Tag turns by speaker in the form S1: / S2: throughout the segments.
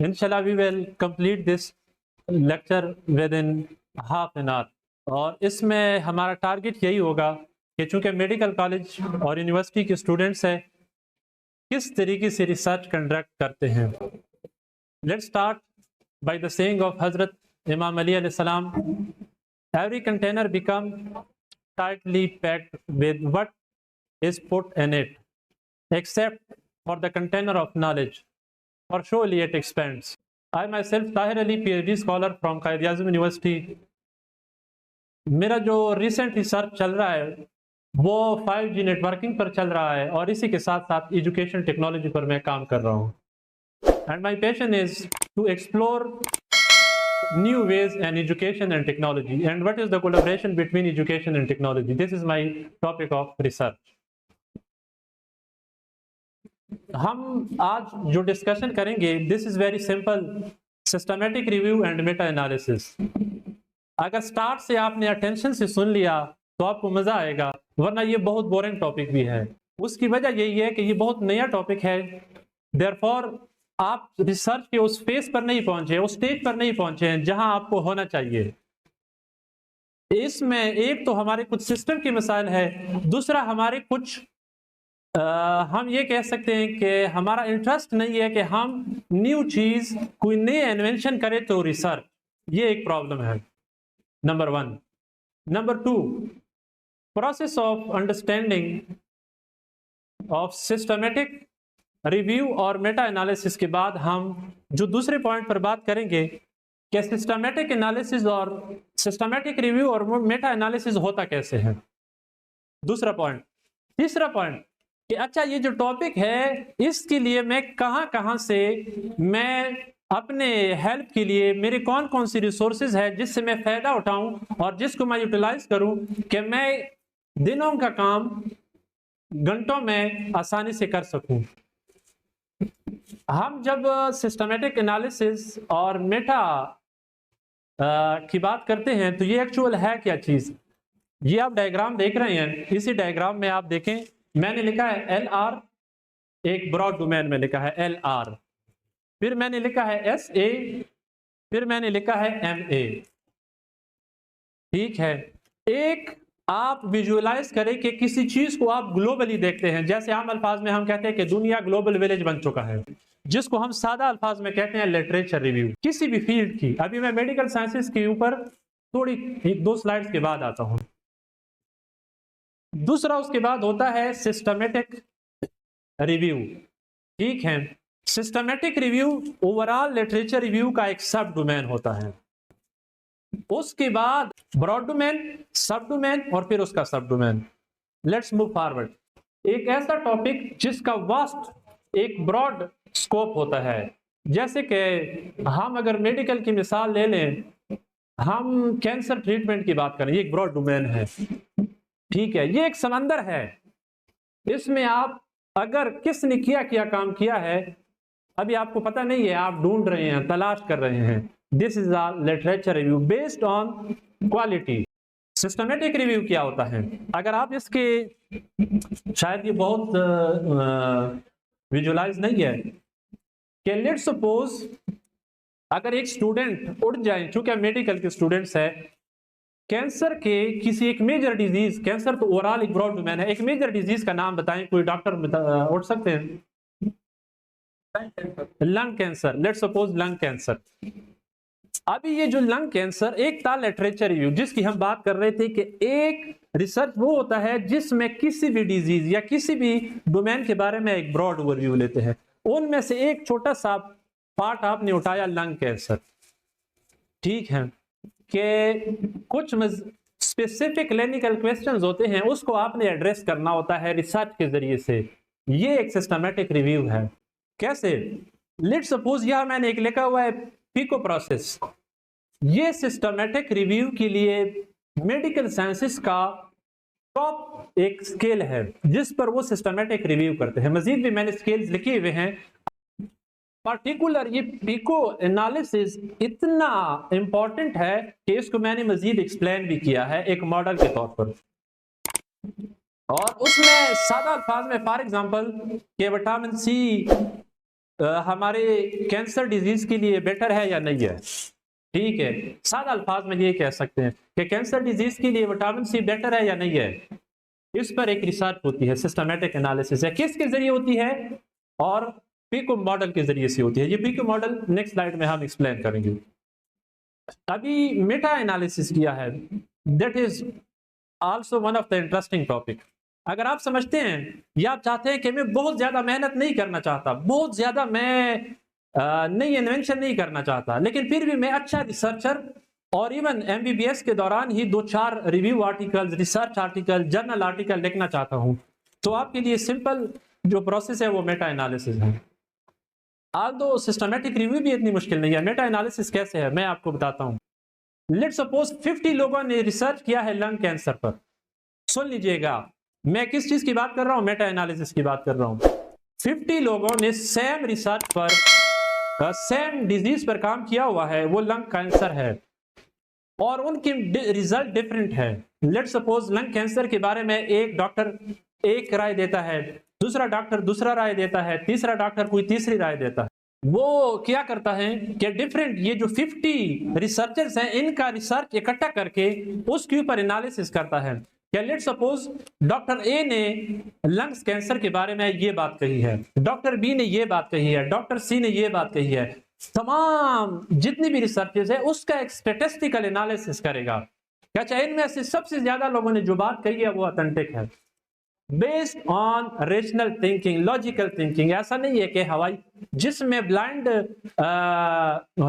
S1: Inshallah we will complete this lecture within half an hour। और इसमें हमारा target यही होगा कि चूँकि मेडिकल कॉलेज और यूनिवर्सिटी के स्टूडेंट्स हैं, किस तरीके से रिसर्च कंडक्ट करते हैं। Let's start by the saying of हजरत इमाम अली अलैहि सलाम, every container become tightly packed with what is put in it, except for the container of knowledge, for surely it expands। I myself Tahir Ali, PhD scholar from Quaid-e-Azam University। मेरा जो recent research चल रहा है वो 5G networking पर चल रहा है और इसी के साथ साथ एजुकेशन टेक्नोलॉजी पर मैं काम कर रहा हूँ। And my passion is to explore new ways in education and technology, and what is the collaboration between education and technology. This is my topic of research। हम आज जो डिस्कशन करेंगे, this is very simple, systematic review and Meta analysis. अगर start से आपने attention से सुन लिया तो आपको मजा आएगा, वरना ये बहुत बोरिंग टॉपिक भी है। उसकी वजह यही है कि ये बहुत नया टॉपिक है, देयरफॉर आप रिसर्च के उस फेस पर नहीं पहुंचे, उस स्टेज पर नहीं पहुंचे हैं जहां आपको होना चाहिए। इसमें एक तो हमारे कुछ सिस्टम के मसाइल है, दूसरा हमारे कुछ हम ये कह सकते हैं कि हमारा इंटरेस्ट नहीं है कि हम न्यू चीज कोई नई इन्वेंशन करें तो रिसर्च, ये एक प्रॉब्लम है, number 1। Number 2, process of understanding of systematic review और मेटा एनालिसिस के बाद हम जो दूसरे पॉइंट पर बात करेंगे कि सिस्टमेटिक एनालिसिस और सिस्टमेटिक रिव्यू और मेटा एनालिसिस होता कैसे है, दूसरा पॉइंट। तीसरा पॉइंट कि अच्छा ये जो टॉपिक है इसके लिए मैं कहां से मैं अपने हेल्प के लिए मेरे कौन कौन सी रिसोर्सेज है जिससे मैं फ़ायदा उठाऊं और जिसको मैं यूटिलाइज करूं कि मैं दिनों का काम घंटों में आसानी से कर सकूं। हम जब सिस्टमेटिक एनालिसिस और मेटा की बात करते हैं तो ये एक्चुअल है क्या चीज़। ये आप डायग्राम देख रहे हैं, इसी डायग्राम में आप देखें मैंने लिखा है LR, एक ब्रॉड डोमेन में लिखा है LR, फिर मैंने लिखा है SA, फिर मैंने लिखा है MA। ठीक है, एक आप विजुअलाइज करें कि किसी चीज को आप ग्लोबली देखते हैं, जैसे आम अल्फाज में हम कहते हैं कि दुनिया ग्लोबल विलेज बन चुका है, जिसको हम सादा अल्फाज में कहते हैं लिटरेचर रिव्यू किसी भी फील्ड की। अभी मैं मेडिकल साइंसेस के ऊपर थोड़ी 1-2 स्लाइड्स के बाद आता हूं। दूसरा उसके बाद होता है सिस्टमेटिक रिव्यू। ठीक है, systematic review overall literature review का एक सब डोमेन होता है। उसके बाद ब्रॉड डोमेन, सब डोमेन और फिर उसका सब डोमेन। Let's move forward. एक ऐसा टॉपिक जिसका वास्ट एक ब्रॉड स्कोप होता है, जैसे कि हम अगर मेडिकल की मिसाल ले लें, हम कैंसर ट्रीटमेंट की बात करें, ये एक ब्रॉड डोमेन है। ठीक है, ये एक समंदर है, इसमें आप अगर किसने क्या काम किया है अभी आपको पता नहीं है, आप ढूंढ रहे हैं, तलाश कर रहे हैं। This is a literature review based on quality. Systematic review क्या होता है, अगर आप इसके, शायद ये बहुत विजुअलाइज नहीं है कि लेट्स सपोज अगर एक स्टूडेंट उठ जाए, चूंकि मेडिकल के स्टूडेंट्स है, कैंसर के किसी एक मेजर डिजीज, कैंसर तो ओवरऑल एक ब्रॉड डोमेन है, एक मेजर डिजीज का नाम बताएं, कोई डॉक्टर उठ सकते हैं। Lung cancer, let's suppose lung cancer. अभी ये जो लंग कैंसर, एक था लिटरेचर रिव्यू जिसकी हम बात कर रहे थे कि एक रिसर्च वो होता है जिसमें किसी भी डिजीज या किसी भी डोमेन के बारे में एक ब्रॉड ओवरव्यू लेते हैं, उनमें से एक छोटा सा पार्ट आपने उठाया लंग कैंसर। ठीक है, कि कुछ स्पेसिफिक क्लिनिकल क्वेश्चंस होते हैं, उसको आपने एड्रेस करना होता है रिसर्च के जरिए से। ये एक सिस्टमेटिक रिव्यू है। कैसे, लेट्स सपोज यह मैंने एक लिखा हुआ है पिको प्रोसेस। ये सिस्टमेटिक रिव्यू के लिए मेडिकल साइंसेस का टॉप एक स्केल है जिस पर वो सिस्टमेटिक रिव्यू करते हैं। मजीद भी मैंने स्केल्स लिखे हुए हैं, पर्टिकुलर ये पिको एनालिसिस इतना इंपॉर्टेंट है कि इसको मैंने मजीद एक्सप्लेन भी किया है एक मॉडल के तौर पर। और उसमें सादा अल्फाज में फॉर एग्जांपल कि विटामिन सी हमारे कैंसर डिजीज के लिए बेटर है या नहीं है। ठीक है, सादा अल्फाज में ये कह सकते हैं कि कैंसर डिजीज के लिए विटामिन सी बेटर है या नहीं है। इस पर एक रिसर्च होती है, सिस्टमैटिक एनालिसिस है, किसके जरिए होती है, और पीको मॉडल के जरिए से होती है। ये पीको मॉडल नेक्स्ट स्लाइड में हम एक्सप्लेन करेंगे। अभी मेटा एनालिसिस किया है, that is also one of the interesting topic. अगर आप समझते हैं या आप चाहते हैं कि मैं बहुत ज्यादा मेहनत नहीं करना चाहता, बहुत ज्यादा मैं नई इन्वेंशन नहीं करना चाहता, लेकिन फिर भी मैं अच्छा रिसर्चर और इवन एमबीबीएस के दौरान ही 2-4 review articles, research article, journal article लिखना चाहता हूं, तो आपके लिए सिंपल जो प्रोसेस है वो मेटा एनालिसिस है। आल्दो सिस्टमैटिक रिव्यू भी इतनी मुश्किल नहीं है। मेटा एनालिसिस कैसे है मैं आपको बताता हूं। लेट्स सपोज 50 लोगों ने रिसर्च किया है लंग कैंसर पर। सुन लीजिएगा, मैं किस चीज की बात कर रहा हूं, मेटा एनालिसिस की बात कर रहा हूं। 50 लोगों ने सेम रिसर्च पर, सेम डिजीज पर काम किया हुआ है, वो लंग कैंसर है, और उनके रिजल्ट डिफरेंट है। लेट्स सपोज लंग कैंसर के बारे में एक डॉक्टर एक राय देता है, दूसरा डॉक्टर दूसरा राय देता है, तीसरा डॉक्टर कोई तीसरी राय देता है। वो क्या करता है कि डिफरेंट ये जो 50 रिसर्चर्स हैं इनका रिसर्च इकट्ठा करके उसके ऊपर एनालिसिस करता है। क्या लेट्स सपोज डॉक्टर ए ने लंग्स कैंसर के बारे में ये बात कही है, डॉक्टर बी ने ये बात कही है, डॉक्टर सी ने ये बात कही है। तमाम जितनी भी रिसर्चेस है उसका एक स्टैटिस्टिकल एनालिसिस करेगा। क्या चाहे इनमें से सबसे ज्यादा लोगों ने जो बात कही है वो ऑथेंटिक है, based on rational thinking, logical thinking. ऐसा नहीं है कि हवाई जिसमें ब्लाइंड,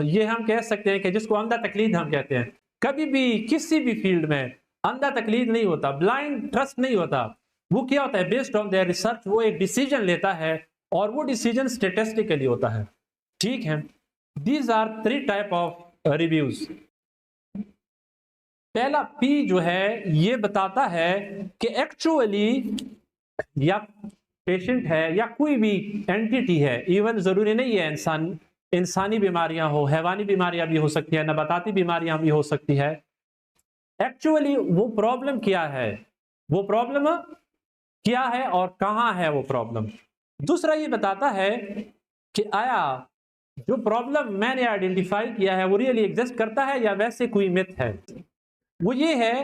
S1: ये हम कह सकते हैं कि जिसको अंधा तकलीद हम कहते हैं। कभी भी किसी भी फील्ड में अंधा तकलीद नहीं होता, ब्लाइंड ट्रस्ट नहीं होता। वो क्या होता है, बेस्ड ऑन देयर रिसर्च वो एक डिसीजन लेता है और वो डिसीजन स्टैटिस्टिकली होता है। ठीक है, these are 3 type of reviews. पहला पी जो है ये बताता है कि एक्चुअली या पेशेंट है या कोई भी एंटिटी है, इवन जरूरी नहीं है इंसानी बीमारियां हो, हैवानी बीमारियां भी हो सकती है, नबाताती बीमारियां भी हो सकती है। एक्चुअली वो प्रॉब्लम क्या है, वो प्रॉब्लम क्या है और कहां है वो प्रॉब्लम। दूसरा ये बताता है कि आया जो प्रॉब्लम मैंने आइडेंटिफाई किया है वो रियली एग्जिस्ट करता है या वैसे कोई मिथ है। वो ये है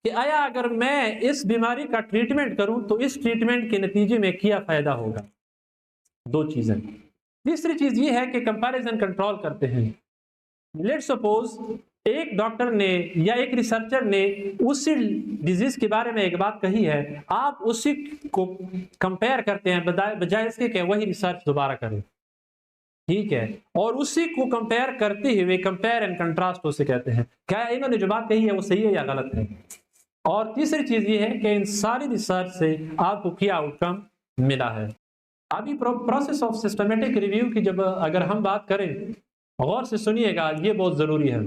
S1: कि आया अगर मैं इस बीमारी का ट्रीटमेंट करूं तो इस ट्रीटमेंट के नतीजे में क्या फायदा होगा। 2 चीजें। तीसरी चीज ये है कि कंपैरिजन कंट्रोल करते हैं। लेट्स सपोज एक डॉक्टर ने या एक रिसर्चर ने उसी डिजीज के बारे में एक बात कही है, आप उसी को कंपेयर करते हैं बजाय इसके कि वही रिसर्च दोबारा करें। ठीक है, और उसी को कंपेयर करते हुए कंपेयर एंड कंट्रास्ट उसे कहते हैं, क्या इन्होंने जो बात कही है वो सही है या गलत है। और तीसरी चीज ये है कि इन सारी रिसर्च से आपको क्या आउटकम मिला है। अभी प्रोसेस ऑफ सिस्टमेटिक रिव्यू की जब अगर हम बात करें, गौर से सुनिएगा, ये बहुत जरूरी है।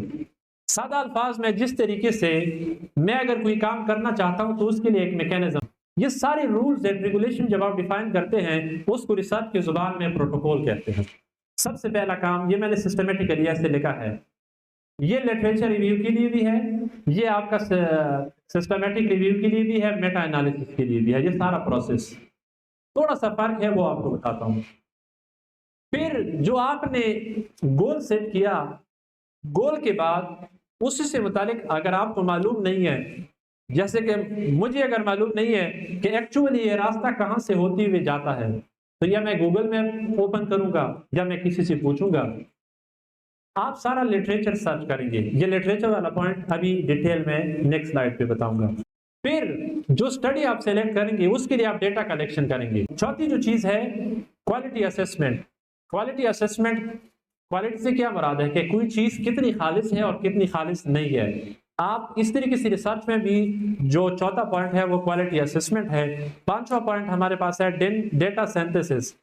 S1: सादा अल्फाज में जिस तरीके से मैं अगर कोई काम करना चाहता हूं तो उसके लिए एक मैकेनिज्म, ये सारे रूल्स एंड रेगुलेशन जब आप डिफाइन करते हैं उसको रिसर्च की जुबान में प्रोटोकॉल कहते हैं। सबसे पहला काम ये मैंने सिस्टमेटिकली ऐसे लिखा है, ये लिटरेचर रिव्यू के लिए भी है, ये आपका सिस्टमेटिक रिव्यू के लिए भी है, मेटा एनालिसिस के लिए भी है। ये सारा प्रोसेस, थोड़ा सा फर्क है वो आपको बताता हूं। फिर जो आपने गोल सेट किया, गोल के बाद उसी से मुतालिक अगर आपको मालूम नहीं है, जैसे कि मुझे अगर मालूम नहीं है कि एक्चुअली ये रास्ता कहां से होती हुए जाता है, तो या मैं गूगल मैप ओपन करूंगा या मैं किसी से पूछूंगा। आप सारा लिटरेचर सर्च करेंगे, ये लिटरेचर वाला पॉइंट अभी डिटेल में नेक्स्ट स्लाइड पे बताऊंगा। फिर जो स्टडी आप सेलेक्ट करेंगे उसके लिए आप डेटा कलेक्शन करेंगे। चौथी जो चीज है quality assessment. Quality assessment, quality से क्या मुराद है कि कोई चीज कितनी खालिस है और कितनी खालिस नहीं है। आप इस तरीके से रिसर्च में भी जो चौथा पॉइंट है वो क्वालिटी असेसमेंट है। पांचवा पॉइंट हमारे पास है डेटा सिंथेसिस।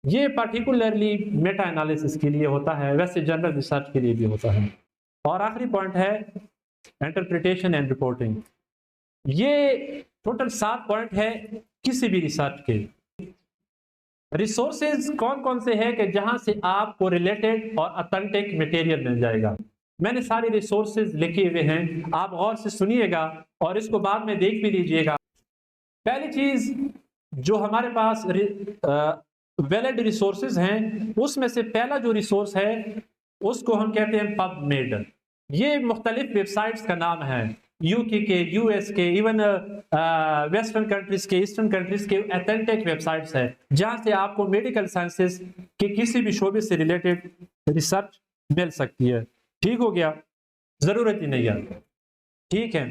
S1: ये पर्टिकुलरली मेटा एनालिसिस के लिए होता है, वैसे जनरल रिसर्च के लिए भी होता है। और आखिरी पॉइंट है इंटरप्रिटेशन एंड रिपोर्टिंग। ये टोटल 7 पॉइंट है किसी भी रिसर्च के। रिसोर्सेज कौन कौन से हैं कि जहां से आपको रिलेटेड और ऑथेंटिक मटेरियल मिल जाएगा। मैंने सारे रिसोर्सेज लिखे हुए हैं, आप गौर से सुनिएगा और इसको बाद में देख भी लीजिएगा। पहली चीज जो हमारे पास वैलिड रिसोर्सेज हैं, उसमें से पहला जो रिसोर्स है उसको हम कहते हैं पबमेड। ये मुख्तलिफ वेबसाइट्स का नाम है, यूके के, यूएस के, इवन वेस्टर्न कंट्रीज के, ईस्टर्न कंट्रीज के ऑथेंटिक वेबसाइट्स है जहां से आपको मेडिकल साइंसेस के किसी भी शोबे से रिलेटेड रिसर्च मिल सकती है। ठीक हो गया, जरूरत ही नहीं है। ठीक है,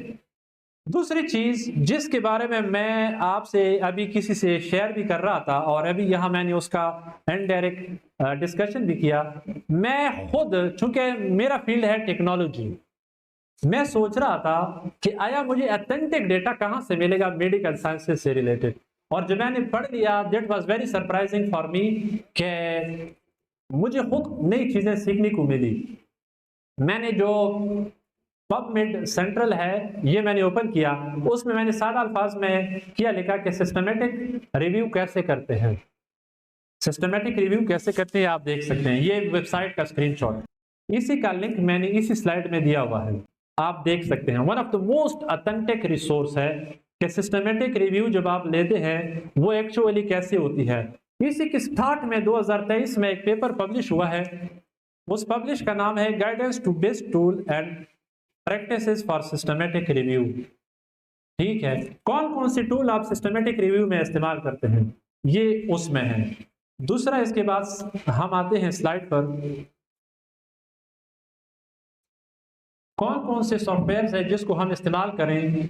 S1: दूसरी चीज जिसके बारे में मैं आपसे अभी किसी से शेयर भी कर रहा था और अभी यहां मैंने उसका इनडायरेक्ट डिस्कशन भी किया, मैं खुद चूंकि मेरा फील्ड है टेक्नोलॉजी, मैं सोच रहा था कि आया मुझे ऑथेंटिक डेटा कहां से मिलेगा मेडिकल साइंसेस से रिलेटेड, और जब मैंने पढ़ लिया that was very surprising for me कि मुझे खुद नई चीजें सीखने को मिली। मैंने जो पबमेड सेंट्रल है ये मैंने ओपन किया, उसमें मैंने सादा अल्फाज में किया लिखा कि सिस्टमेटिक रिव्यू कैसे करते हैं। सिस्टमेटिक रिव्यू कैसे करते हैं आप देख सकते हैं, ये वेबसाइट का स्क्रीनशॉट, इसी का लिंक मैंने इसी स्लाइड में दिया हुआ है, आप देख सकते हैं। One of the most authentic resource है कि सिस्टमेटिक रिव्यू जब आप लेते हैं वो एक्चुअली कैसे होती है। इसी के स्टार्ट में 2023 में एक पेपर पब्लिश हुआ है, उस पब्लिश का नाम है guidance to best tool and practices for systematic review. ठीक है, कौन कौन से टूल आप सिस्टमेटिक रिव्यू में इस्तेमाल करते हैं ये उसमें है। दूसरा, इसके बाद हम आते हैं स्लाइड पर, कौन कौन से सॉफ्टवेयर है जिसको हम इस्तेमाल करें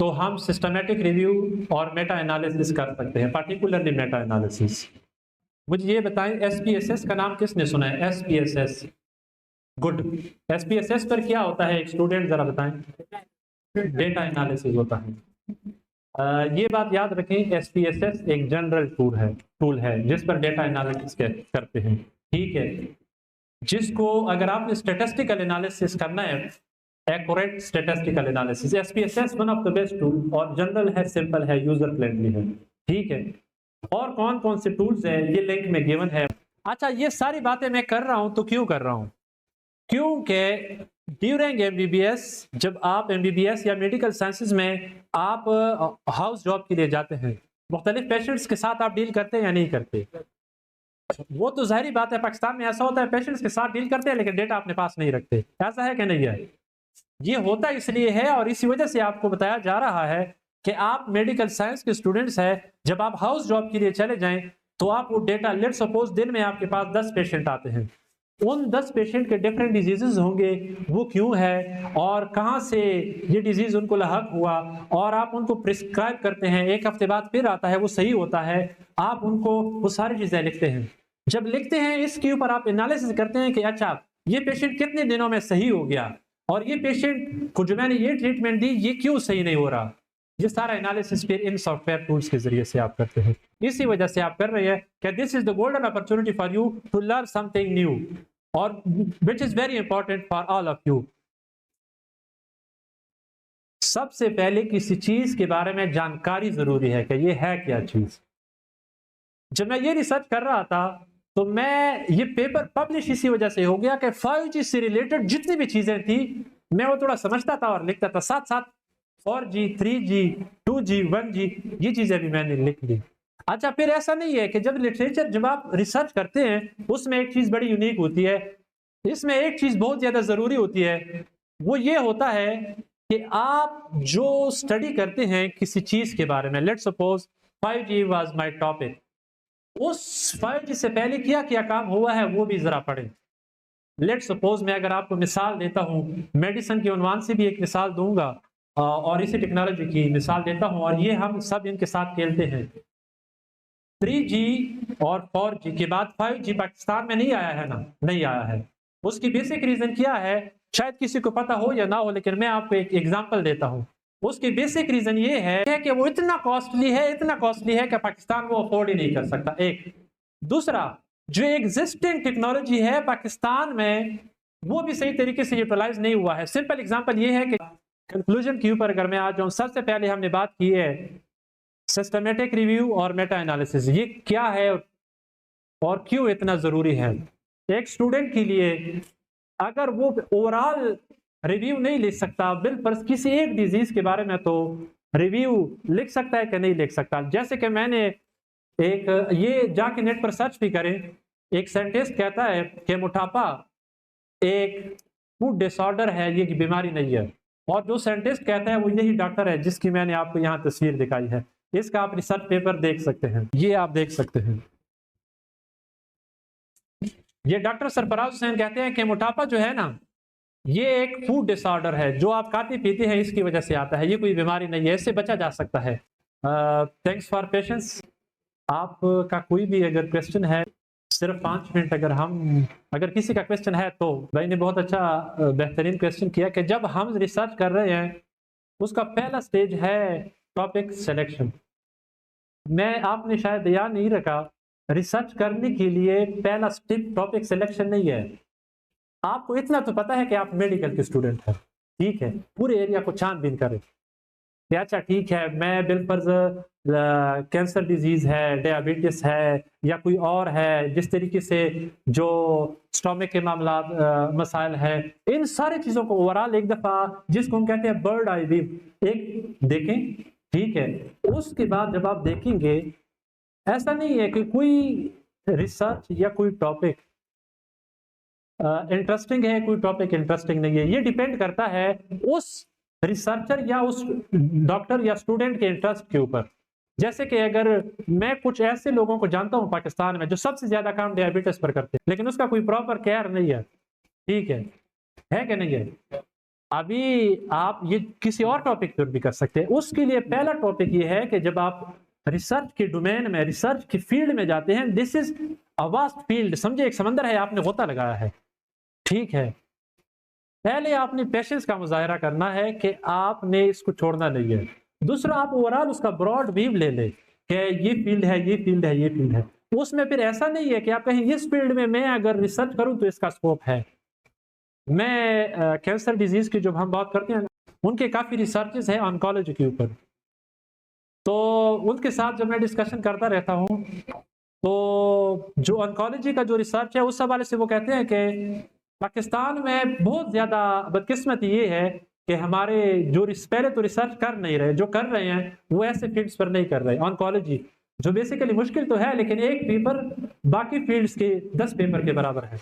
S1: तो हम सिस्टमेटिक रिव्यू और मेटा एनालिसिस कर सकते हैं, पार्टिकुलरली मेटा एनालिसिस। मुझे ये बताएं, SPSS का नाम किसने सुना है? SPSS, good. SPSS पर क्या होता है, एक स्टूडेंट जरा बताएं। डेटा एनालिसिस होता है। ये बात याद रखें, SPSS एक जनरल टूल है जिस पर डेटा एनालिसिस करते हैं। ठीक है, जिसको अगर आपने स्टैटिस्टिकल एनालिसिस करना है, accurate statistical analysis, SPSS one of the best tool, और जनरल है, सिंपल है, यूजर फ्रेंडली है। ठीक है, और कौन कौन से टूल्स हैं ये लिंक में गिवन है। अच्छा, ये सारी बातें मैं कर रहा हूं तो क्यों कर रहा हूं? क्योंकि ड्यूरिंग MBBS, जब आप MBBS या मेडिकल साइंसेज में आप हाउस जॉब के लिए जाते हैं, मुख्तलिफ पेशेंट्स के साथ आप डील करते हैं या नहीं करते? वो तो जाहिर बात है, पाकिस्तान में ऐसा होता है पेशेंट्स के साथ डील करते हैं लेकिन डेटा अपने पास नहीं रखते, ऐसा है कि नहीं है? ये होता इसलिए है और इसी वजह से आपको बताया जा रहा है कि आप मेडिकल साइंस के स्टूडेंट्स हैं, जब आप हाउस जॉब के लिए चले जाएं तो आप वो डेटा, लेट सपोज दिन में आपके पास 10 पेशेंट आते हैं, उन 10 पेशेंट के डिफरेंट डिजीजेस होंगे, वो क्यों है और कहां से ये डिजीज उनको लाहक हुआ, और आप उनको प्रिस्क्राइब करते हैं, एक हफ्ते बाद फिर आता है वो सही होता है, आप उनको वो सारी चीजें लिखते हैं। जब लिखते हैं इसके ऊपर आप एनालिसिस करते हैं कि अच्छा ये पेशेंट कितने दिनों में सही हो गया, और ये पेशेंट को जो मैंने ये ट्रीटमेंट दी ये क्यों सही नहीं हो रहा। ये सारा एनालिसिस फिर इन सॉफ्टवेयर टूल्स के जरिए से आप करते हैं। इसी वजह से आप कर रहे हैं कि this is the golden opportunity for you to learn something new, और which is very important for all of you. सबसे पहले किसी चीज के बारे में जानकारी जरूरी है कि ये है क्या चीज। जब मैं ये रिसर्च कर रहा था तो मैं ये पेपर पब्लिश इसी वजह से हो गया कि 5G से रिलेटेड जितनी भी चीजें थी मैं वो थोड़ा समझता था और लिखता था, साथ साथ 4G, 3G, 2G, 1G ये चीजें भी मैंने लिख ली। अच्छा, फिर ऐसा नहीं है कि जब लिटरेचर, जब आप रिसर्च करते हैं उसमें एक चीज बड़ी यूनिक होती है, इसमें एक चीज बहुत ज्यादा जरूरी होती है, वो ये होता है कि आप जो स्टडी करते हैं किसी चीज के बारे में, let suppose 5G was my topic, उस 5G से पहले क्या क्या काम हुआ है वो भी जरा पढ़ें। लेट सपोज मैं अगर आपको मिसाल देता हूं, मेडिसिन के उन्वान से भी एक मिसाल दूंगा और इसी टेक्नोलॉजी की मिसाल देता हूं, और ये हम सब इनके साथ खेलते हैं। 3G और 4G के बाद 5G पाकिस्तान में नहीं आया है ना, नहीं आया है। उसकी बेसिक रीजन क्या है शायद किसी को पता हो या ना हो, लेकिन मैं आपको एक एग्जांपल देता हूं। उसकी बेसिक रीजन ये है कि वो इतना कॉस्टली है कि पाकिस्तान वो अफोर्ड ही नहीं कर सकता, एक। दूसरा, जो एग्जिस्टिंग टेक्नोलॉजी है पाकिस्तान में वो भी सही तरीके से यूटिलाइज नहीं हुआ है। सिंपल एग्जांपल ये है कि कंक्लूजन के ऊपर अगर मैं आ जाऊं, सबसे पहले हमने बात की है सिस्टमेटिक रिव्यू और मेटा एनालिसिस, ये क्या है और क्यों इतना जरूरी है। एक स्टूडेंट के लिए अगर वो ओवरऑल रिव्यू नहीं लिख सकता, बिल्कुल किसी एक डिजीज के बारे में, तो रिव्यू लिख सकता है कि नहीं लिख सकता। जैसे कि मैंने एक ये जाके नेट पर सर्च भी करें, एक साइंटिस्ट कहता है कि मोटापा एक फूड डिसऑर्डर है, ये बीमारी नहीं है। और जो साइंटिस्ट कहता है वो यही डॉक्टर है जिसकी मैंने आपको यहाँ तस्वीर दिखाई है। इसका आप रिसर्च पेपर देख सकते हैं, ये आप देख सकते हैं। ये डॉक्टर सरफराज हुसैन कहते हैं कि मोटापा जो है ना, ये एक फूड डिसऑर्डर है, जो आप खाते पीते हैं इसकी वजह से आता है, ये कोई बीमारी नहीं है, इससे बचा जा सकता है। Thanks for patience. आपका कोई भी अगर क्वेश्चन है, सिर्फ 5 मिनट अगर किसी का क्वेश्चन है तो। भाई ने बहुत अच्छा बेहतरीन क्वेश्चन किया कि जब हम रिसर्च कर रहे हैं उसका पहला स्टेज है टॉपिक सिलेक्शन। मैं आपने शायद याद नहीं रखा, रिसर्च करने के लिए पहला स्टेप टॉपिक सिलेक्शन नहीं है। आपको इतना तो पता है कि आप मेडिकल के स्टूडेंट हैं, ठीक है, पूरे एरिया को छानबीन करें कि अच्छा ठीक है, मैं बिलफर्ज कैंसर डिजीज है, डायबिटीज है या कोई और है, जिस तरीके से जो स्टोमक के मामला मसाइल है, इन सारी चीजों को ओवरऑल एक दफा, जिसको हम कहते हैं बर्ड आई व्यू, एक देखें, ठीक है। उसके बाद जब आप देखेंगे, ऐसा नहीं है कि कोई रिसर्च या कोई टॉपिक इंटरेस्टिंग है, कोई टॉपिक इंटरेस्टिंग नहीं है, ये डिपेंड करता है उस रिसर्चर या उस डॉक्टर या स्टूडेंट के इंटरेस्ट के ऊपर। जैसे कि अगर मैं कुछ ऐसे लोगों को जानता हूं पाकिस्तान में जो सबसे ज्यादा काम डायबिटीज पर करते हैं, लेकिन उसका कोई प्रॉपर केयर नहीं है, ठीक है कि नहीं है। अभी आप ये किसी और टॉपिक पर भी कर सकते हैं। उसके लिए पहला टॉपिक ये है कि जब आप रिसर्च के डोमेन में, रिसर्च की फील्ड में जाते हैं, this is a vast field, समझे एक समंदर है, आपने गोता लगाया है, ठीक है। पहले आपने पेशेंस का मुजाहरा करना है कि आपने इसको छोड़ना नहीं है। दूसरा, आप ओवरऑल उसका ब्रॉड व्यू ले लें कि ये फील्ड है, ये फील्ड है, ये फील्ड है। उसमें फिर ऐसा नहीं है कि आप कहें इस फील्ड में मैं अगर रिसर्च करूं तो इसका स्कोप है। मैं कैंसर डिजीज की जब हम बात करते हैं, उनके काफी रिसर्चेस है ऑन्कोलॉजी के ऊपर, तो उनके साथ जब मैं डिस्कशन करता रहता हूं, तो जो ऑन्कोलॉजी का जो रिसर्च है, उस हवाले से वो कहते हैं कि पाकिस्तान में बहुत ज़्यादा बदकिस्मती ये है कि हमारे जो पहले तो रिसर्च कर नहीं रहे, जो कर रहे हैं वो ऐसे फील्ड्स पर नहीं कर रहे। ऑन्कोलॉजी जो बेसिकली मुश्किल तो है, लेकिन एक पेपर बाकी फील्ड्स के 10 पेपर के बराबर है।